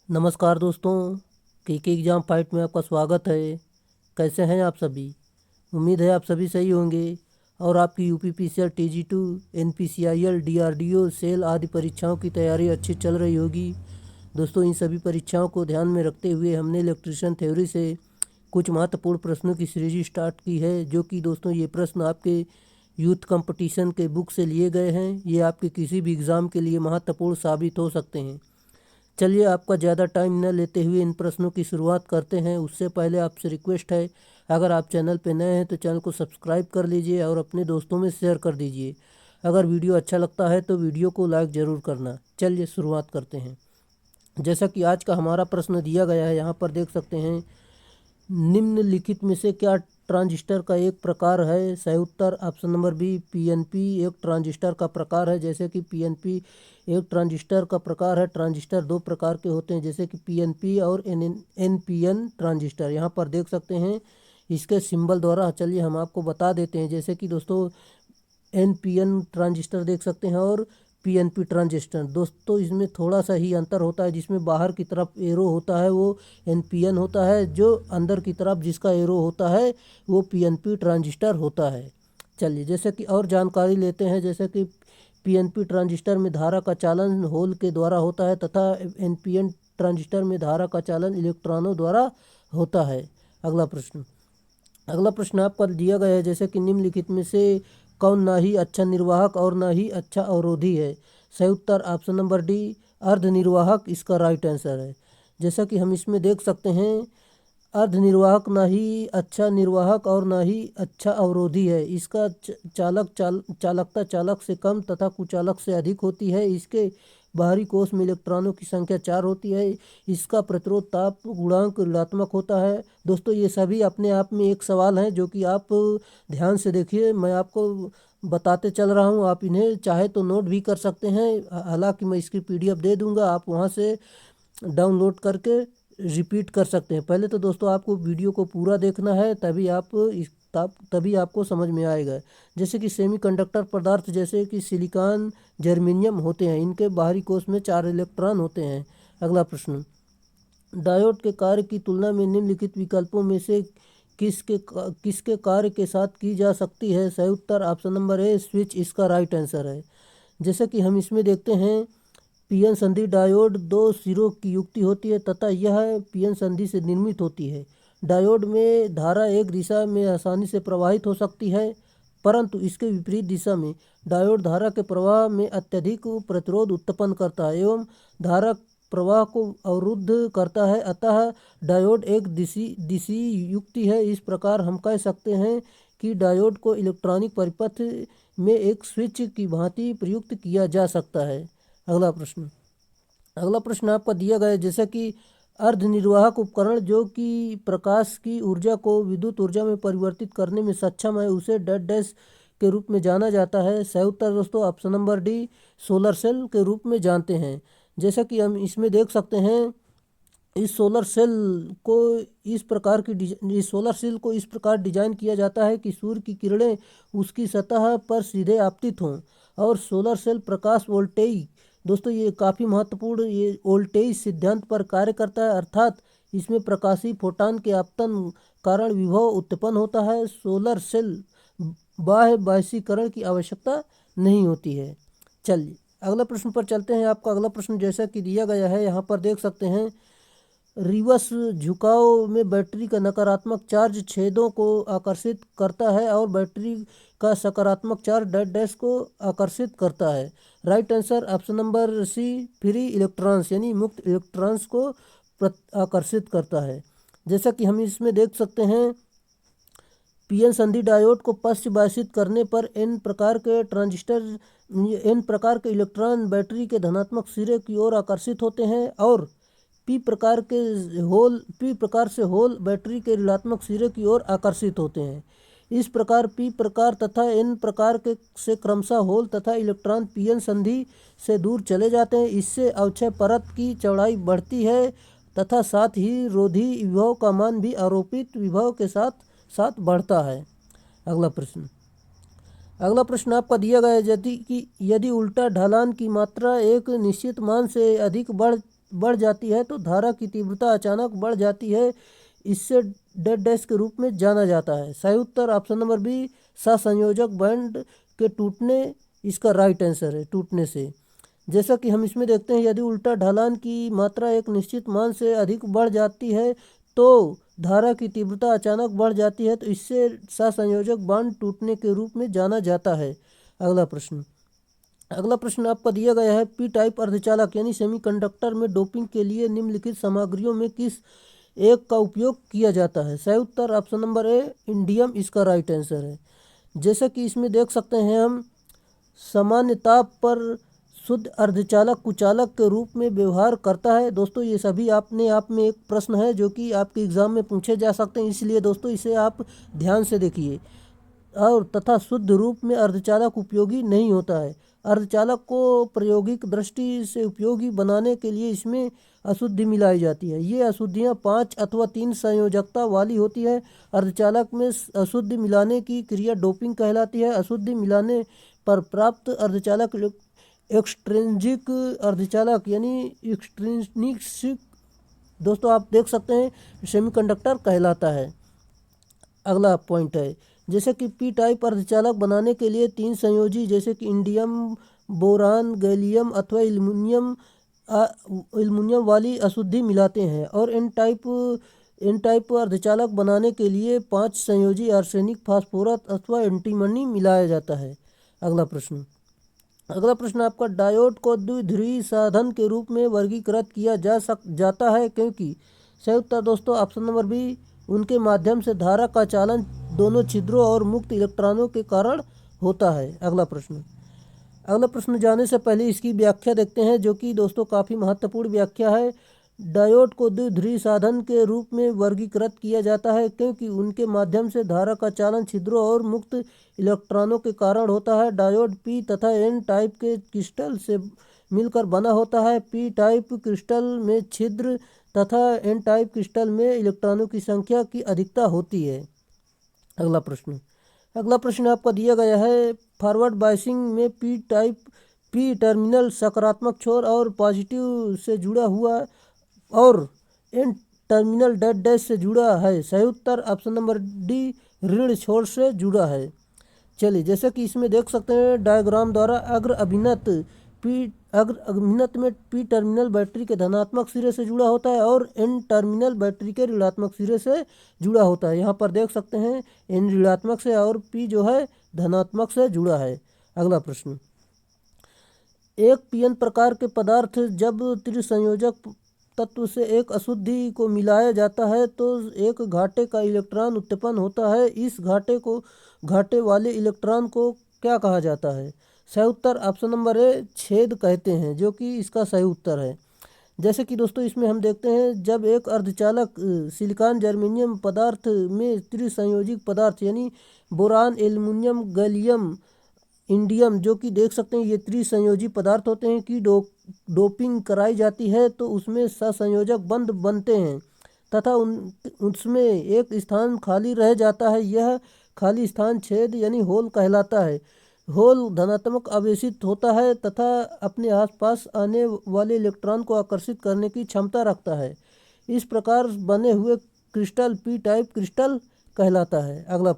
नमस्कार दोस्तों, के एग्ज़ाम फाइट में आपका स्वागत है। कैसे हैं आप सभी? उम्मीद है आप सभी सही होंगे और आपकी यूपीपीसीएल, टीजी2, एनपीसीआईएल, डीआरडीओ, सेल आदि परीक्षाओं की तैयारी अच्छी चल रही होगी। दोस्तों, इन सभी परीक्षाओं को ध्यान में रखते हुए हमने इलेक्ट्रिशियन थ्योरी से कुछ महत्वपूर्ण प्रश्नों की सीरीज स्टार्ट की है, जो कि दोस्तों ये प्रश्न आपके यूथ कंपटीशन के बुक से लिए गए हैं। ये आपके किसी भी एग्ज़ाम के लिए महत्वपूर्ण साबित हो सकते हैं। चलिए, आपका ज़्यादा टाइम न लेते हुए इन प्रश्नों की शुरुआत करते हैं। उससे पहले आपसे रिक्वेस्ट है, अगर आप चैनल पर नए हैं तो चैनल को सब्सक्राइब कर लीजिए और अपने दोस्तों में शेयर कर दीजिए। अगर वीडियो अच्छा लगता है तो वीडियो को लाइक ज़रूर करना। चलिए शुरुआत करते हैं। जैसा कि आज का हमारा प्रश्न दिया गया है, यहाँ पर देख सकते हैं, निम्नलिखित में से क्या ट्रांजिस्टर का एक प्रकार है? सही उत्तर ऑप्शन नंबर बी, पीएनपी एक ट्रांजिस्टर का प्रकार है। जैसे कि पीएनपी एक ट्रांजिस्टर का प्रकार है। ट्रांजिस्टर दो प्रकार के होते हैं, जैसे कि पीएनपी और एनपीएन ट्रांजिस्टर। यहाँ पर देख सकते हैं इसके सिंबल द्वारा। चलिए हम आपको बता देते हैं। जैसे कि दोस्तों, एनपीएन ट्रांजिस्टर देख सकते हैं और पीएनपी ट्रांजिस्टर। दोस्तों, इसमें थोड़ा सा ही अंतर होता है। जिसमें बाहर की तरफ एरो होता है वो एनपीएन होता है, जो अंदर की तरफ जिसका एरो होता है वो पीएनपी ट्रांजिस्टर होता है। चलिए, जैसे कि और जानकारी लेते हैं। जैसे कि पीएनपी ट्रांजिस्टर में धारा का चालन होल के द्वारा होता है तथा एनपीएन ट्रांजिस्टर में धारा का चालन इलेक्ट्रॉनों द्वारा होता है। अगला प्रश्न आपका दिया गया है। जैसे कि निम्नलिखित में से कौन ना ही अच्छा निर्वाहक और ना ही अच्छा अवरोधी है? सही उत्तर ऑप्शन नंबर डी, अर्धनिर्वाहक इसका राइट आंसर है। जैसा कि हम इसमें देख सकते हैं, अर्धनिर्वाहक ना ही अच्छा निर्वाहक और ना ही अच्छा अवरोधी है। इसका चालकता चालक से कम तथा कुचालक से अधिक होती है। इसके बाहरी कोश में इलेक्ट्रॉनों की संख्या 4 होती है। इसका प्रतिरोध ताप गुणांक ऋणात्मक होता है। दोस्तों, ये सभी अपने आप में एक सवाल हैं, जो कि आप ध्यान से देखिए। मैं आपको बताते चल रहा हूँ, आप इन्हें चाहे तो नोट भी कर सकते हैं। हालांकि मैं इसकी पीडीएफ दे दूंगा, आप वहाँ से डाउनलोड करके रिपीट कर सकते हैं। पहले तो दोस्तों आपको वीडियो को पूरा देखना है, तभी आपको समझ में आएगा। जैसे कि सेमीकंडक्टर पदार्थ जैसे कि सिलिकॉन, जर्मेनियम होते हैं। इनके बाहरी कोश में 4 इलेक्ट्रॉन होते हैं। अगला प्रश्न, डायोड के कार्य की तुलना में निम्नलिखित विकल्पों में से किसके कार्य के साथ की जा सकती है? सही उत्तर ऑप्शन नंबर ए, स्विच इसका राइट आंसर है। जैसे कि हम इसमें देखते हैं, पीएन संधि डायोड दो सिरों की युक्ति होती है तथा यह पीएन संधि से निर्मित होती है। डायोड में धारा एक दिशा में आसानी से प्रवाहित हो सकती है, परंतु इसके विपरीत दिशा में डायोड धारा के प्रवाह में अत्यधिक प्रतिरोध उत्पन्न करता है एवं धारा प्रवाह को अवरुद्ध करता है। अतः डायोड एक दिशी युक्ति है। इस प्रकार हम कह सकते हैं कि डायोड को इलेक्ट्रॉनिक परिपथ में एक स्विच की भांति प्रयुक्त किया जा सकता है। अगला प्रश्न आपका दिया गया है। जैसे कि अर्धनिर्वाहक उपकरण जो कि प्रकाश की ऊर्जा को विद्युत ऊर्जा में परिवर्तित करने में सक्षम है, उसे डेड डैश के रूप में जाना जाता है। सही उत्तर दोस्तों option number D, solar cell के रूप में जानते हैं। जैसा कि हम इसमें देख सकते हैं, इस सोलर सेल को इस सोलर सेल को इस प्रकार डिजाइन किया जाता है कि सूर्य की किरणें उसकी सतह पर सीधे आपतित हों और सोलर सेल प्रकाश वोल्टेइक, दोस्तों ये काफ़ी महत्वपूर्ण, ये वोल्टेज सिद्धांत पर कार्य करता है। अर्थात इसमें प्रकाशीय फोटान के आपतन कारण विभव उत्पन्न होता है। सोलर सेल बाह्य बाष्पीकरण की आवश्यकता नहीं होती है। चलिए अगला प्रश्न पर चलते हैं। आपका अगला प्रश्न जैसा कि दिया गया है, यहाँ पर देख सकते हैं, रिवर्स झुकाव में बैटरी का नकारात्मक चार्ज छेदों को आकर्षित करता है और बैटरी का सकारात्मक चार्ज डेड डैश को आकर्षित करता है। Right answer option number C, free electrons यानी मुक्त इलेक्ट्रॉन्स को आकर्षित करता है। जैसा कि हम इसमें देख सकते हैं, पीएन संधि डायोड को पश्चबाषित करने पर एन प्रकार के इलेक्ट्रॉन बैटरी के धनात्मक सिरे की ओर आकर्षित होते हैं और पी प्रकार से होल बैटरी के ऋणात्मक सिरे की ओर आकर्षित होते हैं। इस प्रकार पी प्रकार तथा एन प्रकार के से क्रमशः होल तथा इलेक्ट्रॉन पीएन संधि से दूर चले जाते हैं। इससे अवक्षय परत की चौड़ाई बढ़ती है तथा साथ ही रोधी विभव का मान भी आरोपित विभव के साथ साथ बढ़ता है। अगला प्रश्न आपका दिया गया है, यदि उल्टा ढलान की मात्रा एक निश्चित मान से अधिक बढ़ बढ़ जाती है तो धारा की तीव्रता अचानक बढ़ जाती है, इससे डेड डैश के रूप में जाना जाता है। सही उत्तर ऑप्शन नंबर बी, सहसंयोजक बैंड के टूटने इसका राइट आंसर है, टूटने से। जैसा कि हम इसमें देखते हैं, यदि उल्टा ढलान की मात्रा एक निश्चित मान से अधिक बढ़ जाती है तो धारा की तीव्रता अचानक बढ़ जाती है, तो इससे सहसंयोजक बांध टूटने के रूप में जाना जाता है। अगला प्रश्न आपका दिया गया है, पी टाइप अर्धचालक यानी सेमीकंडक्टर में डोपिंग के लिए निम्नलिखित सामग्रियों में किस एक का उपयोग किया जाता है। सही उत्तर ऑप्शन नंबर ए, इंडियम इसका राइट आंसर है। जैसा कि इसमें देख सकते हैं हम, सामान्य ताप पर शुद्ध अर्धचालक कुचालक के रूप में व्यवहार करता है। दोस्तों ये सभी अपने आप में एक प्रश्न है जो कि आपके एग्जाम में पूछे जा सकते हैं, इसलिए दोस्तों इसे आप ध्यान से देखिए। और तथा शुद्ध रूप में अर्धचालक उपयोगी नहीं होता है। अर्धचालक को प्रायोगिक दृष्टि से उपयोगी बनाने के लिए इसमें अशुद्धि मिलाई जाती है। ये अशुद्धियाँ 5 अथवा 3 संयोजकता वाली होती है। अर्धचालक में अशुद्धि मिलाने की क्रिया डोपिंग कहलाती है। अशुद्धि मिलाने पर प्राप्त अर्धचालक एक्सट्रिंसिक अर्धचालक यानी एक्सट्रिंसिक, दोस्तों आप देख सकते हैं, सेमीकंडक्टर कहलाता है। अगला पॉइंट है, जैसे कि पी टाइप अर्धचालक बनाने के लिए 3 संयोजी जैसे कि इंडियम, बोरान, गैलियम अथवा एल्युमिनियम वाली अशुद्धि मिलाते हैं। और एन टाइप अर्धचालक बनाने के लिए 5 संयोजी आर्सेनिक, फास्फोरस अथवा एंटीमनी मिलाया जाता है। अगला प्रश्न आपका, डायोड को द्विध्रुवीय साधन के रूप में वर्गीकृत किया जाता है क्योंकि। सही उत्तर दोस्तों ऑप्शन नंबर बी, उनके माध्यम से धारा का चालन दोनों छिद्रों और मुक्त इलेक्ट्रॉनों के कारण होता है। अगला प्रश्न जाने से पहले इसकी व्याख्या देखते हैं, जो कि दोस्तों काफ़ी महत्वपूर्ण व्याख्या है। डायोड को द्विध्रुवीय साधन के रूप में वर्गीकृत किया जाता है क्योंकि उनके माध्यम से धारा का चालन छिद्रों और मुक्त इलेक्ट्रॉनों के कारण होता है। डायोड पी तथा एन टाइप के क्रिस्टल से मिलकर बना होता है। पी टाइप क्रिस्टल में छिद्र तथा एन टाइप क्रिस्टल में इलेक्ट्रॉनों की संख्या की अधिकता होती है। अगला प्रश्न आपका दिया गया है, फॉरवर्ड बायसिंग में पी टर्मिनल सकारात्मक छोर और पॉजिटिव से जुड़ा हुआ और एन टर्मिनल डेड डैश से जुड़ा है। सही उत्तर ऑप्शन नंबर डी, ऋण छोर से जुड़ा है। चलिए, जैसे कि इसमें देख सकते हैं डायग्राम द्वारा, अग्र अभिनत में पी टर्मिनल बैटरी के धनात्मक सिरे से जुड़ा होता है और एन टर्मिनल बैटरी के ऋणात्मक सिरे से जुड़ा होता है। यहाँ पर देख सकते हैं एन ऋणात्मक से और पी जो है धनात्मक से जुड़ा है। अगला प्रश्न, एक पीएन प्रकार के पदार्थ जब त्रिसंयोजक तत्व से एक अशुद्धि को मिलाया जाता है तो एक घाटे का इलेक्ट्रॉन उत्पन्न होता है। इस घाटे वाले इलेक्ट्रॉन को क्या कहा जाता है। सही उत्तर ऑप्शन नंबर ए, छेद कहते हैं, जो कि इसका सही उत्तर है। जैसे कि दोस्तों इसमें हम देखते हैं, जब एक अर्धचालक सिलिकॉन जर्मेनियम पदार्थ में त्रिसंयोजित पदार्थ यानी बोरान, एल्युमिनियम, गैलियम, इंडियम, जो कि देख सकते हैं ये त्रिसंयोजी पदार्थ होते हैं, की डोपिंग कराई जाती है तो उसमें सहसंयोजक बंध बनते हैं तथा उसमें एक स्थान खाली रह जाता है। यह खाली स्थान छेद यानी होल कहलाता है। होल धनात्मक आवेशित होता है तथा अपने आसपास आने वाले इलेक्ट्रॉन को आकर्षित करने की क्षमता रखता है। इस प्रकार बने हुए क्रिस्टल पी टाइप क्रिस्टल कहलाता है। अगला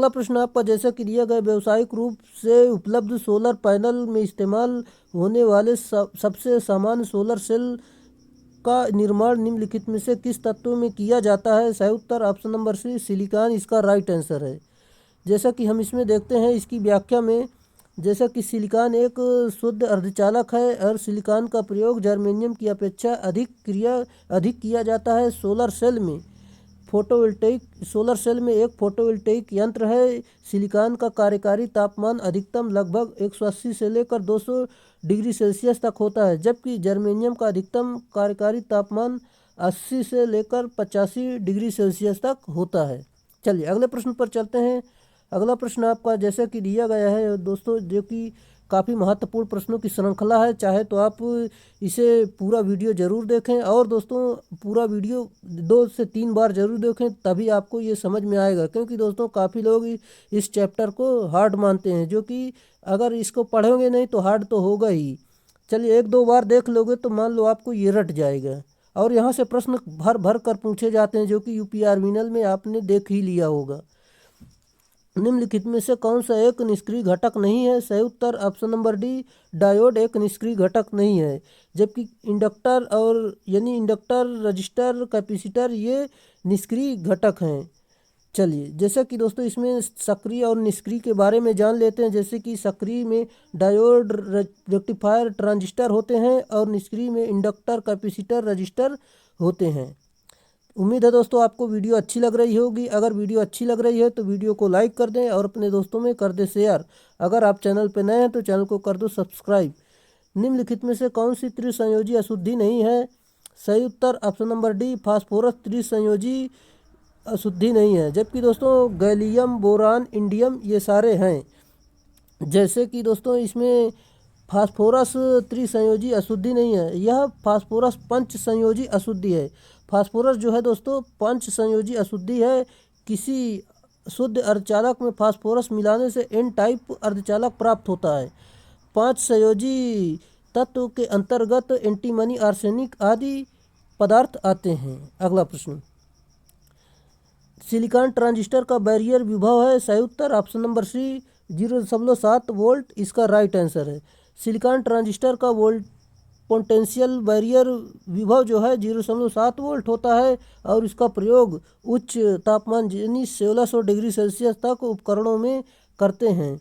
प्रश्न आपका, जैसा कि दिया गया, व्यावसायिक रूप से उपलब्ध सोलर पैनल में इस्तेमाल होने वाले सबसे सामान्य सोलर सेल का निर्माण निम्नलिखित में से किस तत्व में किया जाता है। सही उत्तर ऑप्शन नंबर सी, सिलिकॉन इसका राइट आंसर है। जैसा कि हम इसमें देखते हैं इसकी व्याख्या में, जैसा कि सिलिकॉन एक शुद्ध अर्धचालक है और सिलिकॉन का प्रयोग जर्मेनियम की अपेक्षा अधिक किया जाता है। सोलर सेल में एक फोटोवोल्टेइक यंत्र है। सिलिकॉन का कार्यकारी तापमान अधिकतम लगभग 180 से लेकर 200 डिग्री सेल्सियस तक होता है, जबकि जर्मेनियम का अधिकतम कार्यकारी तापमान 80 से लेकर 85 डिग्री सेल्सियस तक होता है। चलिए अगले प्रश्न पर चलते हैं। अगला प्रश्न आपका जैसा कि दिया गया है दोस्तों, जो कि काफ़ी महत्वपूर्ण प्रश्नों की श्रृंखला है। चाहे तो आप इसे पूरा वीडियो ज़रूर देखें और दोस्तों पूरा वीडियो 2 से 3 बार ज़रूर देखें, तभी आपको ये समझ में आएगा। क्योंकि दोस्तों काफ़ी लोग इस चैप्टर को हार्ड मानते हैं, जो कि अगर इसको पढ़ोगे नहीं तो हार्ड तो होगा ही। चलिए एक दो बार देख लोगे तो मान लो आपको ये रट जाएगा। और यहाँ से प्रश्न भर भर कर पूछे जाते हैं जो कि यूपीआरमिनल में आपने देख ही लिया होगा। निम्नलिखित में से कौन सा एक निष्क्रिय घटक नहीं है? सही उत्तर ऑप्शन नंबर डी, डायोड एक निष्क्रिय घटक नहीं है। जबकि इंडक्टर और यानी इंडक्टर, रजिस्टर, कैपेसिटर ये निष्क्रिय घटक हैं। चलिए जैसा कि दोस्तों इसमें सक्रिय और निष्क्रिय के बारे में जान लेते हैं। जैसे कि सक्रिय में डायोड, रेक्टिफायर, ट्रांजिस्टर होते हैं और निष्क्रिय में इंडक्टर, कैपेसिटर, रजिस्टर होते हैं। उम्मीद है दोस्तों आपको वीडियो अच्छी लग रही होगी। अगर वीडियो अच्छी लग रही है तो वीडियो को लाइक कर दें और अपने दोस्तों में कर दें शेयर। अगर आप चैनल पर नए हैं तो चैनल को कर दो सब्सक्राइब। निम्नलिखित में से कौन सी त्रिसंयोजी अशुद्धि नहीं है? सही उत्तर ऑप्शन नंबर डी, फास्फोरस त्रिसंयोजी अशुद्धि नहीं है। जबकि दोस्तों गैलियम, बोरान, इंडियम ये सारे हैं। जैसे कि दोस्तों इसमें फास्फोरस त्रिसंयोजी अशुद्धि नहीं है, यह फास्फोरस पंच संयोजी अशुद्धि है। फास्फोरस जो है दोस्तों पंच संयोजी अशुद्धि है। किसी शुद्ध अर्धचालक में फास्फोरस मिलाने से एन टाइप अर्धचालक प्राप्त होता है। पांच संयोजी तत्व के अंतर्गत एंटीमनी, आर्सेनिक आदि पदार्थ आते हैं। अगला प्रश्न, सिलिकॉन ट्रांजिस्टर का बैरियर विभव है? सही उत्तर ऑप्शन नंबर सी, 0.7 वोल्ट इसका राइट आंसर है। सिलिकॉन ट्रांजिस्टर का पोटेंशियल बैरियर विभव जो है 0.7 वोल्ट होता है और इसका प्रयोग उच्च तापमान यानी 1600 डिग्री सेल्सियस तक उपकरणों में करते हैं।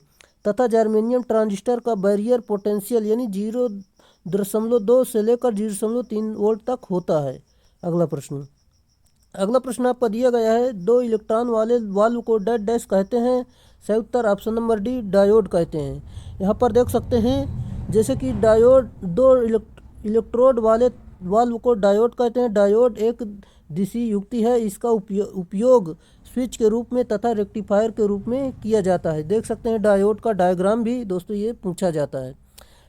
तथा जर्मेनियम ट्रांजिस्टर का बैरियर पोटेंशियल यानी 0.2 से लेकर 0.3 वोल्ट तक होता है। अगला प्रश्न आपका दिया गया है, दो इलेक्ट्रॉन वाले वाल्व को डेड डैश कहते हैं? सही उत्तर ऑप्शन नंबर डी, डायोड कहते हैं। यहाँ पर देख सकते हैं जैसे कि डायोड, दो इलेक्ट्रोड वाले वाल्व को डायोड कहते हैं। डायोड एक दिशी युक्ति है। इसका उपयोग स्विच के रूप में तथा रेक्टिफायर के रूप में किया जाता है। देख सकते हैं डायोड का डायग्राम भी दोस्तों ये पूछा जाता है।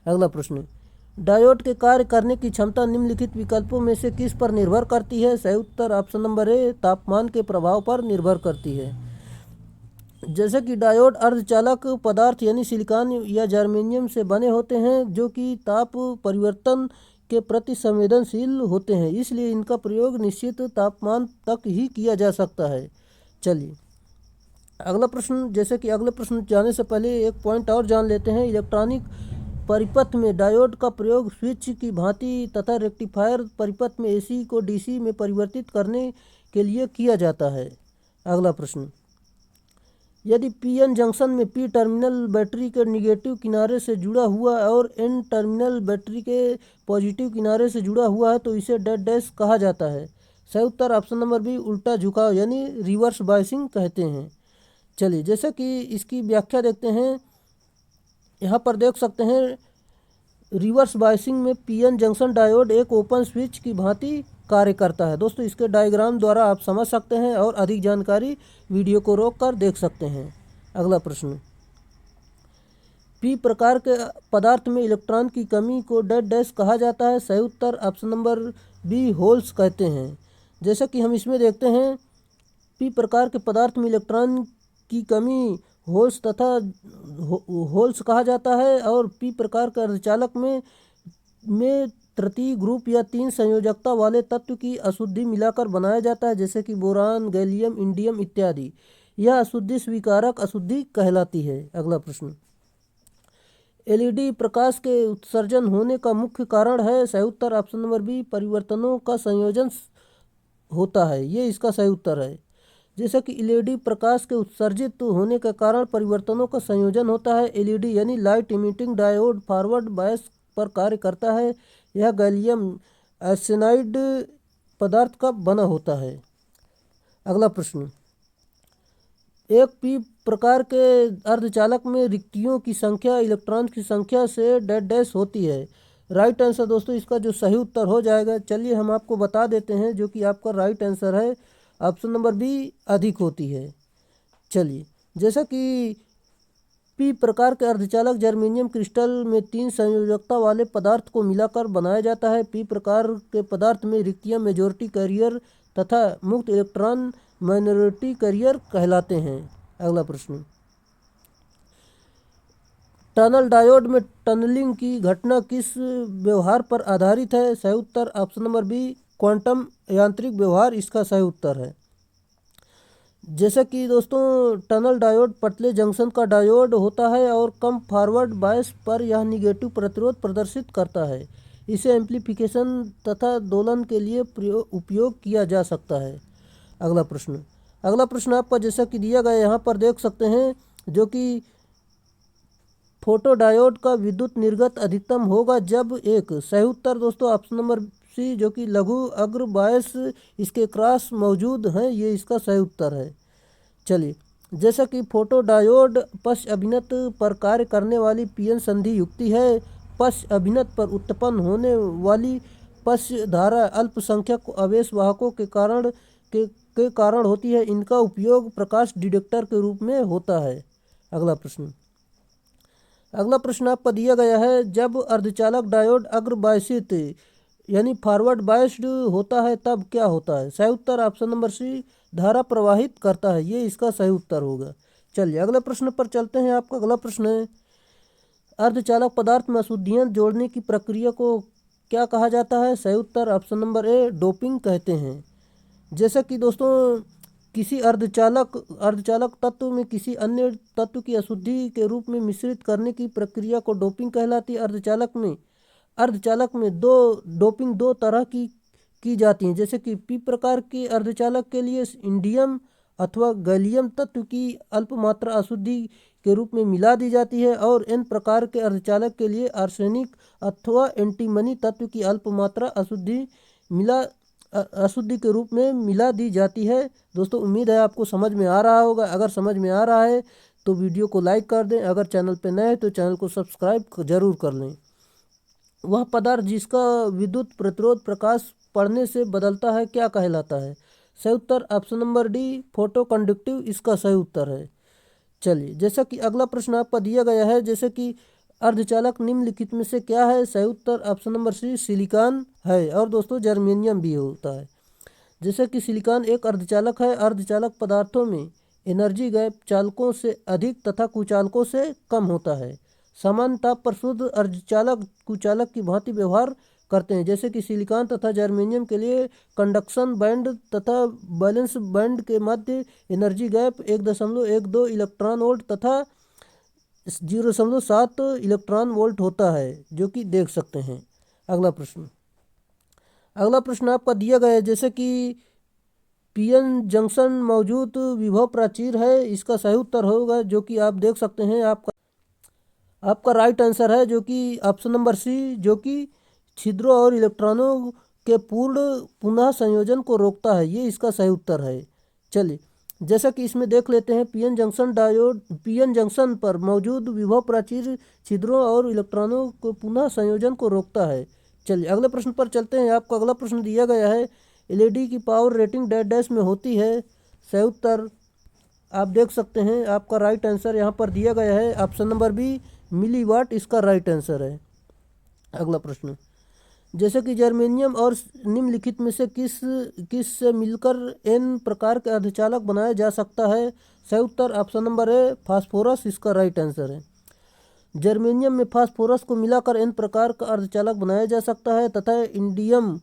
अगला प्रश्न, डायोड के कार्य करने की क्षमता निम्नलिखित विकल्पों में से किस पर निर्भर करती है? सही उत्तर ऑप्शन नंबर ए, तापमान के प्रभाव पर निर्भर करती है। जैसे कि डायोड अर्धचालक पदार्थ यानी सिलिकॉन या जर्मेनियम से बने होते हैं जो कि ताप परिवर्तन के प्रति संवेदनशील होते हैं, इसलिए इनका प्रयोग निश्चित तापमान तक ही किया जा सकता है। चलिए अगला प्रश्न, जैसे कि अगले प्रश्न जाने से पहले एक पॉइंट और जान लेते हैं। इलेक्ट्रॉनिक परिपथ में डायोड का प्रयोग स्विच की भांति तथा रेक्टिफायर परिपथ में एसी को डीसी में परिवर्तित करने के लिए किया जाता है। अगला प्रश्न, यदि पीएन जंक्शन में पी टर्मिनल बैटरी के निगेटिव किनारे से जुड़ा हुआ और एन टर्मिनल बैटरी के पॉजिटिव किनारे से जुड़ा हुआ है तो इसे डेड डैश कहा जाता है। सही उत्तर ऑप्शन नंबर बी, उल्टा झुकाव यानी रिवर्स बायसिंग कहते हैं। चलिए जैसे कि इसकी व्याख्या देखते हैं। यहाँ पर देख सकते हैं रिवर्स बायसिंग में पीएन जंक्शन डायोड एक ओपन स्विच की भांति कार्य करता है। दोस्तों इसके डायग्राम द्वारा आप समझ सकते हैं और अधिक जानकारी वीडियो को रोककर देख सकते हैं। अगला प्रश्न, पी प्रकार के पदार्थ में इलेक्ट्रॉन की कमी को डेड डैश कहा जाता है। सही उत्तर ऑप्शन नंबर बी, होल्स कहते हैं। जैसा कि हम इसमें देखते हैं पी प्रकार के पदार्थ में इलेक्ट्रॉन की कमी होल्स तथा होल्स कहा जाता है और पी प्रकार के अर्धचालक में तृतीय ग्रुप या तीन संयोजकता वाले तत्व की अशुद्धि मिलाकर बनाया जाता है, जैसे कि बोरान, गैलियम, इंडियम इत्यादि। यह अशुद्धि स्वीकारक अशुद्धि कहलाती है। अगला प्रश्न, एलईडी प्रकाश के उत्सर्जन होने का मुख्य कारण है? सही उत्तर ऑप्शन नंबर बी, परिवर्तनों का संयोजन होता है, ये इसका सही उत्तर है। जैसा कि एलईडी प्रकाश के उत्सर्जित होने के कारण परिवर्तनों का संयोजन होता है। एलईडी यानी light emitting diode forward bias पर कार्य करता है। यह गैलियम आर्सेनाइड पदार्थ का बना होता है। अगला प्रश्न, एक पी प्रकार के अर्धचालक में रिक्तियों की संख्या इलेक्ट्रॉन की संख्या से डेड डैश होती है। राइट आंसर दोस्तों इसका जो सही उत्तर हो जाएगा, चलिए हम आपको बता देते हैं, जो कि आपका राइट आंसर है ऑप्शन नंबर बी, अधिक होती है। चलिए जैसा कि पी प्रकार के अर्धचालक जर्मेनियम क्रिस्टल में तीन संयोजकता वाले पदार्थ को मिलाकर बनाया जाता है। पी प्रकार के पदार्थ में रिक्तियाँ मेजॉरिटी कैरियर तथा मुक्त इलेक्ट्रॉन माइनॉरिटी कैरियर कहलाते हैं। अगला प्रश्न, टनल डायोड में टनलिंग की घटना किस व्यवहार पर आधारित है? सही उत्तर ऑप्शन नंबर बी, क्वांटम यांत्रिक व्यवहार इसका सही उत्तर है। जैसा कि दोस्तों टनल डायोड पतले जंक्शन का डायोड होता है और कम फॉरवर्ड बायस पर यह निगेटिव प्रतिरोध प्रदर्शित करता है। इसे एम्प्लीफिकेशन तथा दोलन के लिए उपयोग किया जा सकता है। अगला प्रश्न आपका जैसा कि दिया गया यहाँ पर देख सकते हैं, जो कि फोटोडायोड का विद्युत निर्गत अधिकतम होगा जब एक। सही उत्तर दोस्तों ऑप्शन नंबर सी, जो कि लघु अग्र बायस इसके क्रॉस मौजूद हैं, ये इसका सही उत्तर है। चलिए, जैसा कि फोटोडायोड पश्च अभिनत पर कार्य करने वाली पीएन संधि युक्ति है। पश्च अभिनत पर उत्पन्न होने वाली पश्च धारा अल्पसंख्यक आवेश वाहकों के कारण होती है। इनका उपयोग प्रकाश डिटेक्टर के रूप में होता है। अगला प्रश्न आपका दिया गया है, जब अर्धचालक डायोड अग्र बायसित यानी फॉरवर्ड बायस्ड होता है तब क्या होता है? सही उत्तर ऑप्शन नंबर सी, धारा प्रवाहित करता है, ये इसका सही उत्तर होगा। चलिए अगले प्रश्न पर चलते हैं। आपका अगला प्रश्न है, अर्धचालक पदार्थ में अशुद्धियाँ जोड़ने की प्रक्रिया को क्या कहा जाता है? सही उत्तर ऑप्शन नंबर ए, डोपिंग कहते हैं। जैसा कि दोस्तों किसी अर्धचालक तत्व में किसी अन्य तत्व की अशुद्धि के रूप में मिश्रित करने की प्रक्रिया को डोपिंग कहलाती है। अर्धचालक में डोपिंग दो तरह की जाती हैं। जैसे कि पी प्रकार के अर्धचालक के लिए इंडियम अथवा गैलियम तत्व की अल्प मात्रा अशुद्धि के रूप में मिला दी जाती है, और एन प्रकार के अर्धचालक के लिए आर्सेनिक अथवा एंटीमनी तत्व की अल्प मात्रा अशुद्धि के रूप में मिला दी जाती है। दोस्तों उम्मीद है आपको समझ में आ रहा होगा। अगर समझ में आ रहा है तो वीडियो को लाइक कर दें। अगर चैनल पर नए हैं तो चैनल को सब्सक्राइब जरूर कर लें। वह पदार्थ जिसका विद्युत प्रतिरोध प्रकाश पड़ने से बदलता है क्या कहलाता है? सही उत्तर option number D, photo conductive इसका सही उत्तर है। चलिए, जैसा कि अगला प्रश्न आपका दिया गया है, जैसे कि अर्धचालक निम्नलिखित में से क्या है? सही उत्तर ऑप्शन नंबर सी, सिलिकॉन है, और दोस्तों जर्मेनियम भी होता है। जैसे कि सिलिकॉन एक अर्धचालक है। अर्धचालक पदार्थों में एनर्जी गैप चालकों से अधिक तथा कुचालकों से कम होता है। समान ताप पर शुद्ध अर्धचालक कुचालक की भांति व्यवहार करते हैं। जैसे कि सिलिकॉन तथा जर्मेनियम के लिए कंडक्शन बैंड तथा वैलेंस बैंड के मध्य एनर्जी गैप 1.12 इलेक्ट्रॉन वोल्ट तथा 0.7 इलेक्ट्रॉन वोल्ट होता है, जो कि देख सकते हैं। अगला प्रश्न आपका दिया गया है, जैसे कि पीएन जंक्शन मौजूद विभव प्राचीर है, इसका सही उत्तर होगा, जो कि आप देख सकते हैं। आपका राइट आंसर है, जो कि ऑप्शन नंबर सी, जो कि छिद्रों और इलेक्ट्रॉनों के पुनः संयोजन को रोकता है, ये इसका सही उत्तर है। चलिए, जैसा कि इसमें देख लेते हैं, पीएन जंक्शन पर मौजूद विभव प्राचीर छिद्रों और इलेक्ट्रॉनों को पुनः संयोजन को रोकता है। चलिए अगले प्रश्न पर चलते हैं। आपका अगला प्रश्न दिया गया है, एलईडी की पावर रेटिंग डैश में होती है। सही उत्तर आप देख सकते हैं। आपका राइट आंसर यहाँ पर दिया गया है, ऑप्शन नंबर बी, मिलीवाट इसका राइट आंसर है। अगला प्रश्न, जैसे कि जर्मेनियम और निम्नलिखित में से किस से मिलकर एन प्रकार के अर्धचालक बनाया जा सकता है? सही उत्तर ऑप्शन नंबर ए, फास्फोरस इसका राइट आंसर है। जर्मेनियम में फास्फोरस को मिलाकर एन प्रकार का अर्धचालक बनाया जा सकता है तथा इंडियम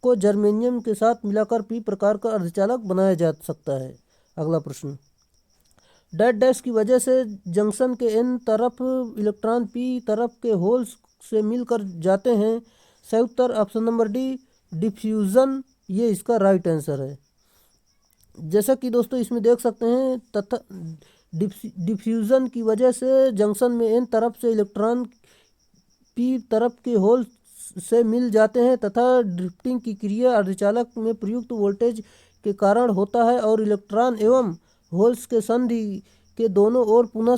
को जर्मेनियम के साथ मिलाकर पी प्रकार का अर्धचालक बनाया जा सकता है। अगला प्रश्न, डैश की वजह से जंक्शन के एन तरफ इलेक्ट्रॉन पी तरफ के होल्स से मिलकर जाते हैं। सही उत्तर ऑप्शन नंबर डी, डिफ्यूज़न, ये इसका राइट आंसर है। जैसा कि दोस्तों इसमें देख सकते हैं, तथा डिफ्यूज़न की वजह से जंक्शन में एन तरफ से इलेक्ट्रॉन पी तरफ के होल से मिल जाते हैं तथा ड्रिफ्टिंग की क्रिया अर्धचालक में प्रयुक्त वोल्टेज के कारण होता है, और इलेक्ट्रॉन एवं होल्स के संधि के दोनों ओर पुनः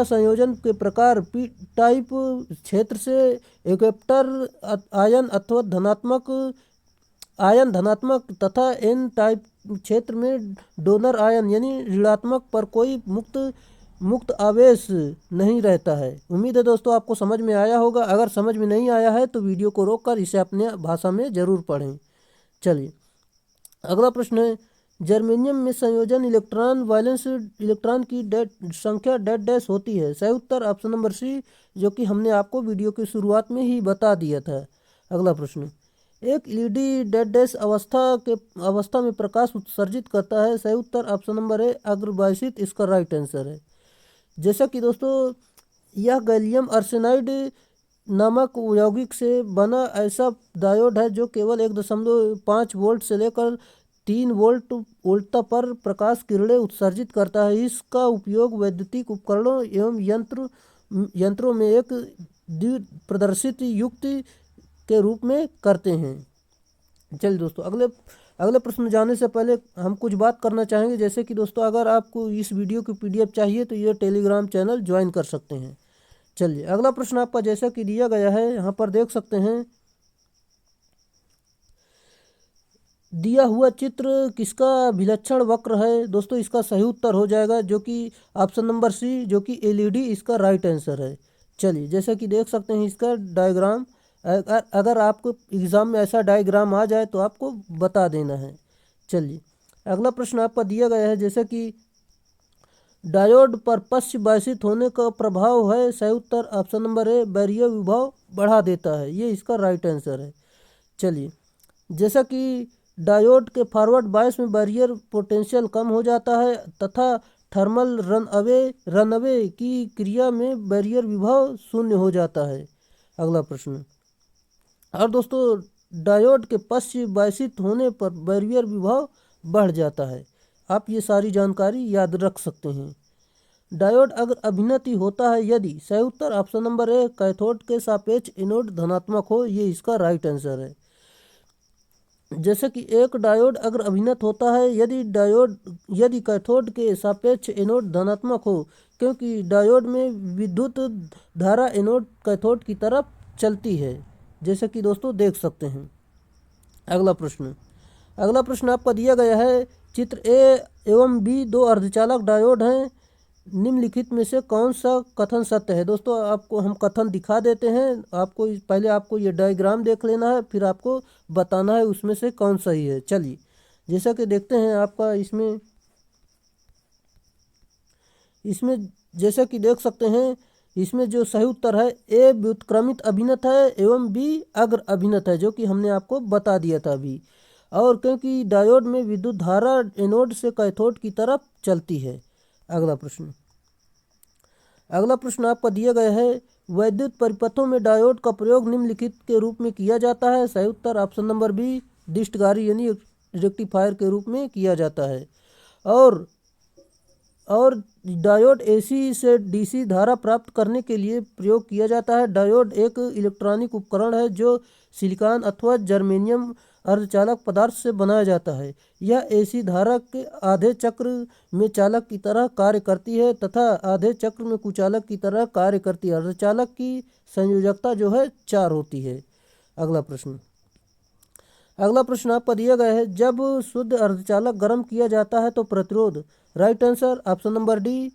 संयोजन के प्रकार पी टाइप क्षेत्र से इक्वेटर आयन अथवा धनात्मक तथा एन टाइप क्षेत्र में डोनर आयन यानी ऋणात्मक पर कोई मुक्त आवेश नहीं रहता है। उम्मीद है दोस्तों आपको समझ में आया होगा। अगर समझ में नहीं आया है तो वीडियो को रोककर इसे अपने भाषा में ज़रूर पढ़ें। चलिए अगला प्रश्न है, जर्मेनियम में संयोजन इलेक्ट्रॉन वैलेंस इलेक्ट्रॉन की संख्या डैश होती है। सही उत्तर ऑप्शन नंबर सी, जो कि हमने आपको वीडियो की शुरुआत में ही बता दिया था। अगला प्रश्न, एक एलईडी डैश अवस्था में प्रकाश उत्सर्जित करता है। सही उत्तर ऑप्शन नंबर ए अग्रभाषित इसका राइट आंसर है। जैसा कि दोस्तों यह गैलियम आर्सेनाइड नामक यौगिक से बना ऐसा डायोड है जो केवल 1.5 वोल्ट से लेकर 3 वोल्टता पर प्रकाश किरणें उत्सर्जित करता है। इसका उपयोग वैद्युतिक उपकरणों एवं यंत्रों में एक द्विप्रदर्शित युक्ति के रूप में करते हैं। चलिए दोस्तों, अगले प्रश्न में जाने से पहले हम कुछ बात करना चाहेंगे। जैसे कि दोस्तों अगर आपको इस वीडियो की पीडीएफ चाहिए तो ये टेलीग्राम चैनल ज्वाइन कर सकते हैं। चलिए अगला प्रश्न आपका जैसा कि दिया गया है यहाँ पर देख सकते हैं। दिया हुआ चित्र किसका विलक्षण वक्र है? दोस्तों इसका सही उत्तर हो जाएगा जो कि ऑप्शन नंबर सी, जो कि एलईडी इसका राइट आंसर है। चलिए जैसा कि देख सकते हैं इसका डायग्राम, अगर आपको एग्ज़ाम में ऐसा डायग्राम आ जाए तो आपको बता देना है। चलिए अगला प्रश्न आपका दिया गया है, जैसे कि डायोड पर पश्च बाधित होने का प्रभाव है। सही उत्तर ऑप्शन नंबर ए बैरियर विभव बढ़ा देता है, ये इसका राइट आंसर है। चलिए जैसा कि डायोड के फॉरवर्ड बायस में बैरियर पोटेंशियल कम हो जाता है तथा थर्मल रनअवे की क्रिया में बैरियर विभव शून्य हो जाता है। अगला प्रश्न, और दोस्तों डायोड के पश्च बाधित होने पर बैरियर विभव बढ़ जाता है। आप ये सारी जानकारी याद रख सकते हैं। डायोड अगर अभिन्नति होता है यदि। सही उत्तर ऑप्शन नंबर ए कैथोड के सापेक्ष एनोड धनात्मक हो, ये इसका राइट आंसर है। जैसे कि एक डायोड अगर अभिन्नत होता है यदि कैथोड के सापेक्ष एनोड धनात्मक हो, क्योंकि डायोड में विद्युत धारा एनोड कैथोड की तरफ चलती है, जैसे कि दोस्तों देख सकते हैं। अगला प्रश्न आपका दिया गया है, चित्र ए एवं बी दो अर्धचालक डायोड हैं, निम्नलिखित में से कौन सा कथन सत्य है? दोस्तों आपको हम कथन दिखा देते हैं, पहले आपको ये डायग्राम देख लेना है, फिर आपको बताना है उसमें से कौन सही है। चलिए जैसा कि देखते हैं आपका इसमें जैसा कि देख सकते हैं इसमें जो सही उत्तर है, ए व्युत्क्रमित अभिन्नत है एवं बी अग्र अभिन्नत है, जो कि हमने आपको बता दिया था अभी। और क्योंकि डायोड में विद्युत धारा एनोड से कैथोड की तरफ चलती है। अगला प्रश्न आपका दिया गया है, वैद्युत परिपथों में डायोड का प्रयोग निम्नलिखित के रूप में किया जाता है। सही उत्तर ऑप्शन नंबर बी दिष्टकारी यानी रेक्टिफायर के रूप में किया जाता है। और डायोड एसी से डीसी धारा प्राप्त करने के लिए प्रयोग किया जाता है। डायोड एक इलेक्ट्रॉनिक उपकरण है जो सिलिकॉन अथवा जर्मेनियम अर्धचालक पदार्थ से बनाया जाता है। यह एसी धारा के आधे चक्र में चालक की तरह कार्य करती है तथा आधे चक्र में कुचालक की तरह कार्य करती है। अर्धचालक की संयोजकता जो है 4 होती है। अगला प्रश्न आपका दिया गया है, जब शुद्ध अर्धचालक गर्म किया जाता है तो प्रतिरोध। Right answer option number D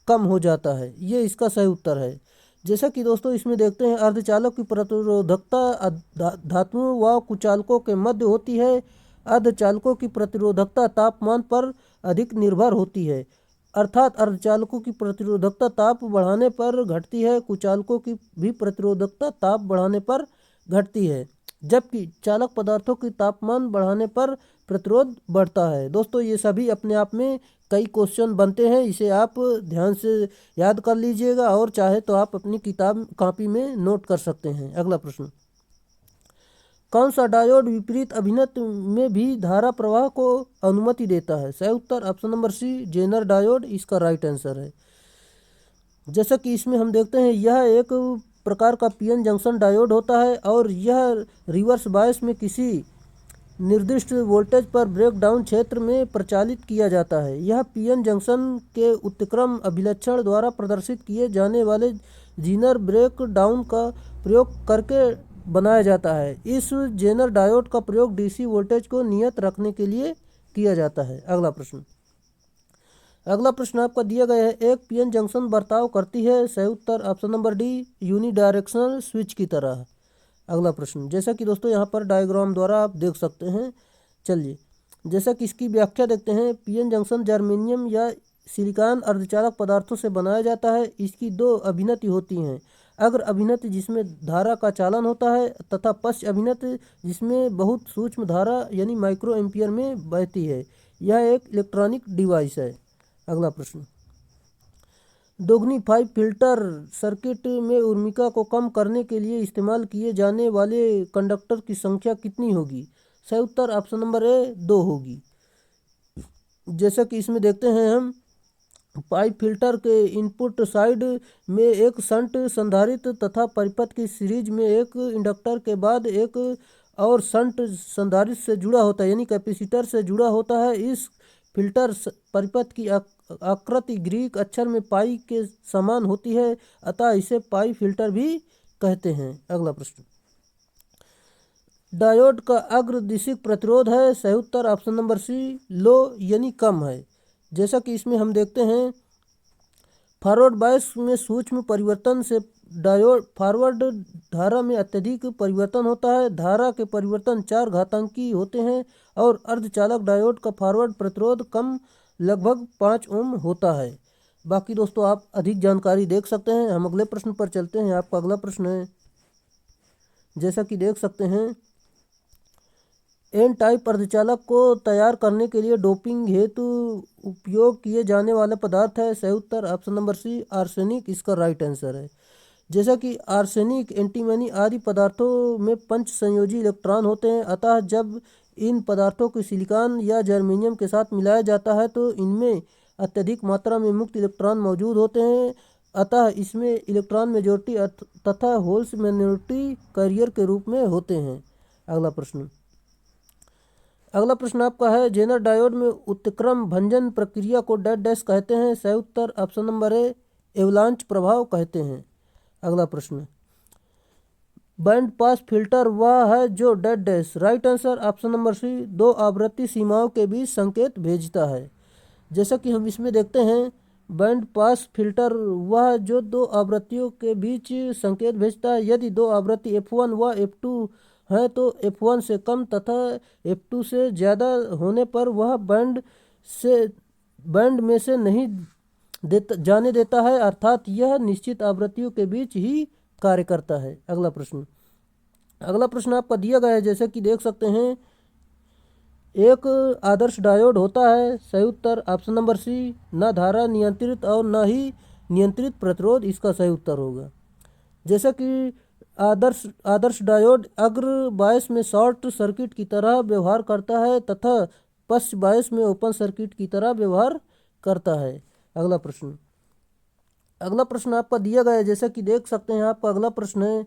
कम हो जाता है, ये इसका सही उत्तर है। जैसा कि दोस्तों इसमें देखते हैं, अर्धचालक की प्रतिरोधकता धातुओं व कुचालकों के मध्य होती है। अर्धचालकों की प्रतिरोधकता तापमान पर अधिक निर्भर होती है, अर्थात अर्धचालकों की प्रतिरोधकता ताप बढ़ाने पर घटती है, कुचालकों की भी प्रतिरोधकता ताप बढ़ाने पर घटती है, जबकि चालक पदार्थों की तापमान बढ़ाने पर प्रतिरोध बढ़ता है। दोस्तों ये सभी अपने आप में कई क्वेश्चन बनते हैं, इसे आप ध्यान से याद कर लीजिएगा और चाहे तो आप अपनी किताब कॉपी में नोट कर सकते हैं। अगला प्रश्न, कौन सा डायोड विपरीत अभिन्नत में भी धारा प्रवाह को अनुमति देता है? सही उत्तर option number C Zener diode इसका राइट आंसर है। जैसा कि इसमें हम देखते हैं, यह एक प्रकार का पीएन जंक्शन डायोड होता है और यह रिवर्स बायस में किसी निर्दिष्ट वोल्टेज पर ब्रेकडाउन क्षेत्र में प्रचालित किया जाता है। यह पीएन जंक्शन के उत्क्रम अभिलक्षण द्वारा प्रदर्शित किए जाने वाले जीनर ब्रेकडाउन का प्रयोग करके बनाया जाता है। इस जेनर डायोड का प्रयोग डीसी वोल्टेज को नियत रखने के लिए किया जाता है। अगला प्रश्न आपका दिया गया है, एक पीएन जंक्शन बर्ताव करती है। सही उत्तर option number D unidirectional switch की तरह। अगला प्रश्न, जैसा कि दोस्तों यहाँ पर डायग्राम द्वारा आप देख सकते हैं। चलिए जैसा कि इसकी व्याख्या देखते हैं, पीएन जंक्शन जर्मेनियम या सिलिकॉन अर्धचालक पदार्थों से बनाया जाता है। इसकी दो अभिनति होती हैं, अग्र अभिनति जिसमें धारा का चालन होता है तथा पश्च अभिनति जिसमें बहुत सूक्ष्म धारा यानी माइक्रो एम्पियर में बहती है। यह एक इलेक्ट्रॉनिक डिवाइस है। अगला प्रश्न, दोगुनी 5 फिल्टर सर्किट में उर्मिका को कम करने के लिए इस्तेमाल किए जाने वाले कंडक्टर की संख्या कितनी होगी? सही उत्तर ऑप्शन नंबर ए 2 होगी। जैसा कि इसमें देखते हैं हम, पाइप फिल्टर के इनपुट साइड में एक शंट संधारित्र तथा परिपथ की सीरीज में एक इंडक्टर के बाद एक और शंट संधारित्र से जुड़ा होता है यानी कैपेसिटर से जुड़ा होता है। इस फिल्टर परिपथ की आकृति ग्रीक अक्षर में पाई के समान होती है, अतः इसे पाई फिल्टर भी कहते हैं। अगला प्रश्न, डायोड का अग्रदिशिक प्रतिरोध है। सही उत्तर ऑप्शन नंबर सी लो यानी कम है। जैसा कि इसमें हम देखते हैं, फॉरवर्ड बायस में सूक्ष्म परिवर्तन से डायोड फॉरवर्ड धारा में अत्यधिक परिवर्तन होता है। धारा के परिवर्तन 4 घातांकी होते हैं और अर्धचालक डायोड का फॉरवर्ड प्रतिरोध कम लगभग 5 ओम होता है। बाकी दोस्तों आप अधिक जानकारी देख सकते हैं। हम अगले प्रश्न पर चलते हैं। आपका अगला प्रश्न है, जैसा कि देख सकते हैं, एन टाइप अर्धचालक को तैयार करने के लिए डोपिंग हेतु उपयोग किए जाने वाला पदार्थ है। सही उत्तर ऑप्शन नंबर सी आर्सेनिक इसका राइट आंसर है। जैसा कि आर्सेनिक, एंटीमनी आदि पदार्थों में पंच संयोजी इलेक्ट्रॉन होते हैं, अतः जब इन पदार्थों को सिलिकॉन या जर्मेनियम के साथ मिलाया जाता है तो इनमें अत्यधिक मात्रा में मुक्त इलेक्ट्रॉन मौजूद होते हैं, अतः इसमें इलेक्ट्रॉन मेजॉरिटी तथा होल्स माइनॉरिटी कैरियर के रूप में होते हैं। अगला प्रश्न आपका है, जेनर डायोड में उत्क्रम भंजन प्रक्रिया को डैश डैश कहते हैं। सही उत्तर ऑप्शन नंबर ए एवलांच प्रभाव कहते हैं। अगला प्रश्न, बैंड पास फिल्टर वह है जो dash dash. Right answer option number C 2 आवृत्ति सीमाओं के बीच संकेत भेजता है। जैसा कि हम इसमें देखते हैं, बैंड पास फिल्टर वह जो 2 आवृत्तियों के बीच संकेत भेजता है। यदि 2 आवृत्ति F1 व F2 है तो F1 से कम तथा F2 से ज़्यादा होने पर वह बैंड में से नहीं जाने देता है, अर्थात यह निश्चित आवृत्तियों के बीच ही कार्य करता है। अगला प्रश्न आपका दिया गया है। जैसे कि देख सकते हैं, एक आदर्श डायोड होता है। सही उत्तर ऑप्शन नंबर सी न धारा नियंत्रित और न ही नियंत्रित प्रतिरोध इसका सही उत्तर होगा। जैसा कि आदर्श डायोड अग्र बायस में शॉर्ट सर्किट की तरह व्यवहार करता है तथा पश्च बायस में ओपन सर्किट की तरह व्यवहार करता है। अगला प्रश्न आपका दिया गया है। जैसा कि देख सकते हैं, आपका अगला प्रश्न है,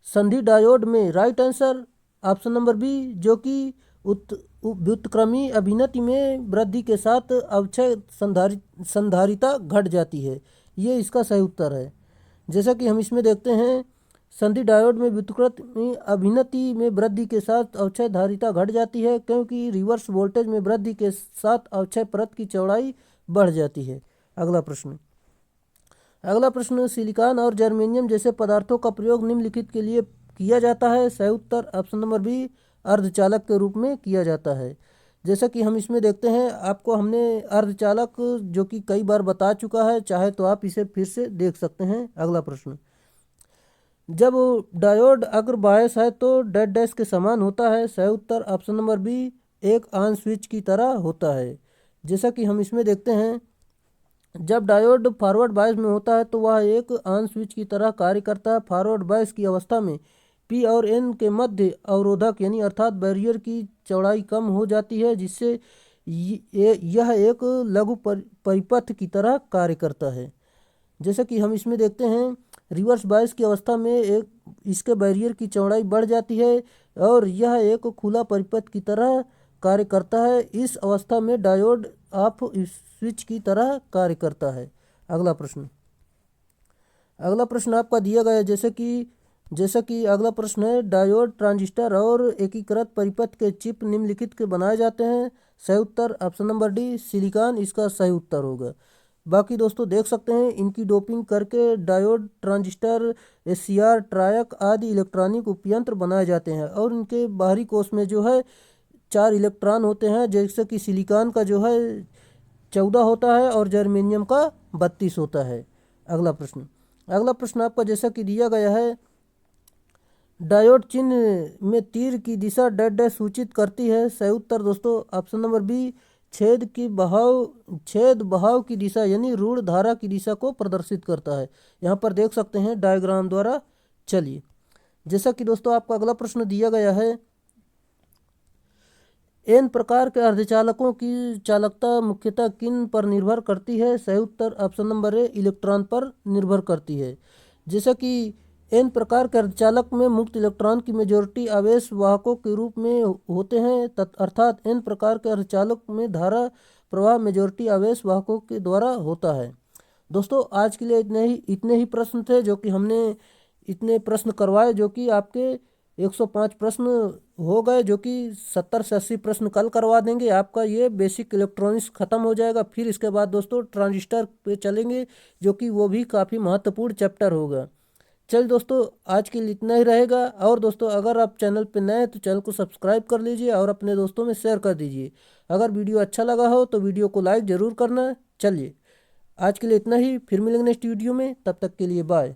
संधि डायोड में right answer option number B जो कि व्युत्क्रमी अभिनति में वृद्धि के साथ अवक्षय संधारिता घट जाती है, ये इसका सही उत्तर है। जैसा कि हम इसमें देखते हैं, संधि डायोड में व्युत्क्रमी अभिनति में वृद्धि के साथ अवक्षय धारिता घट जाती है क्योंकि रिवर्स वोल्टेज में वृद्धि के साथ अवक्षय परत की चौड़ाई बढ़ जाती है। अगला प्रश्न, सिलिकॉन और जर्मेनियम जैसे पदार्थों का प्रयोग निम्नलिखित के लिए किया जाता है। सही उत्तर ऑप्शन नंबर बी अर्धचालक के रूप में किया जाता है। जैसा कि हम इसमें देखते हैं, आपको हमने अर्धचालक जो कि कई बार बता चुका है, चाहे तो आप इसे फिर से देख सकते हैं। अगला प्रश्न, जब डायोड अग्र बायस है तो डैश डैश के समान होता है। सही उत्तर ऑप्शन नंबर बी एक ऑन स्विच की तरह होता है। जैसा कि हम इसमें देखते हैं, जब डायोड फॉरवर्ड बायस में होता है तो वह एक ऑन स्विच की तरह कार्य करता है। फॉरवर्ड बायस की अवस्था में पी और एन के मध्य अवरोधक यानी अर्थात बैरियर की चौड़ाई कम हो जाती है, जिससे यह एक लघु परिपथ की तरह कार्य करता है। जैसा कि हम इसमें देखते हैं, रिवर्स बायस की अवस्था में इसके बैरियर की चौड़ाई बढ़ जाती है और यह एक खुला परिपथ की तरह कार्य करता है। इस अवस्था में डायोड ऑफ स्विच की तरह कार्य करता है। अगला प्रश्न आपका दिया गया है। जैसा कि अगला प्रश्न है, डायोड ट्रांजिस्टर और एकीकृत परिपथ के चिप निम्नलिखित के बनाए जाते हैं। सही उत्तर ऑप्शन नंबर डी सिलिकॉन इसका सही उत्तर होगा। बाकी दोस्तों देख सकते हैं इनकी डोपिंग करके डायोड, ट्रांजिस्टर, एससीआर, ट्रायक आदि इलेक्ट्रॉनिक उपयंत्र बनाए जाते हैं। और इनके बाहरी कोष में जो है 4 इलेक्ट्रॉन होते हैं, जैसे कि सिलिकॉन का जो है 14 होता है और जर्मेनियम का 32 होता है। अगला प्रश्न आपका जैसा कि दिया गया है, डायोड चिन्ह में तीर की दिशा डैश डैश सूचित करती है। सही उत्तर दोस्तों ऑप्शन नंबर बी, छेद बहाव की दिशा यानी ऋण धारा की दिशा को प्रदर्शित करता है। यहाँ पर देख सकते हैं डायग्राम द्वारा। चलिए, जैसा कि दोस्तों आपका अगला प्रश्न दिया गया है, एन प्रकार के अर्धचालकों की चालकता मुख्यतः किन पर निर्भर करती है। सही उत्तर ऑप्शन नंबर ए, इलेक्ट्रॉन पर निर्भर करती है। जैसा कि एन प्रकार के अर्धचालक में मुक्त इलेक्ट्रॉन की मेजॉरिटी आवेश वाहकों के रूप में होते हैं, अर्थात एन प्रकार के अर्धचालक में धारा प्रवाह मेजॉरिटी आवेश वाहकों के द्वारा होता है। दोस्तों आज के लिए इतने ही प्रश्न थे जो कि हमने इतने प्रश्न करवाए, जो कि आपके 105 प्रश्न हो गए, जो कि 70 से 80 प्रश्न कल करवा देंगे। आपका ये बेसिक इलेक्ट्रॉनिक्स खत्म हो जाएगा। फिर इसके बाद दोस्तों ट्रांजिस्टर पे चलेंगे, जो कि वो भी काफ़ी महत्वपूर्ण चैप्टर होगा। चल दोस्तों आज के लिए इतना ही रहेगा। और दोस्तों अगर आप चैनल पे नए हैं तो चैनल को सब्सक्राइब कर लीजिए और अपने दोस्तों में शेयर कर दीजिए। अगर वीडियो अच्छा लगा हो तो वीडियो को लाइक ज़रूर करना। चलिए आज के लिए इतना ही, फिर मिलेंगे नेक्स्ट वीडियो में, तब तक के लिए बाय।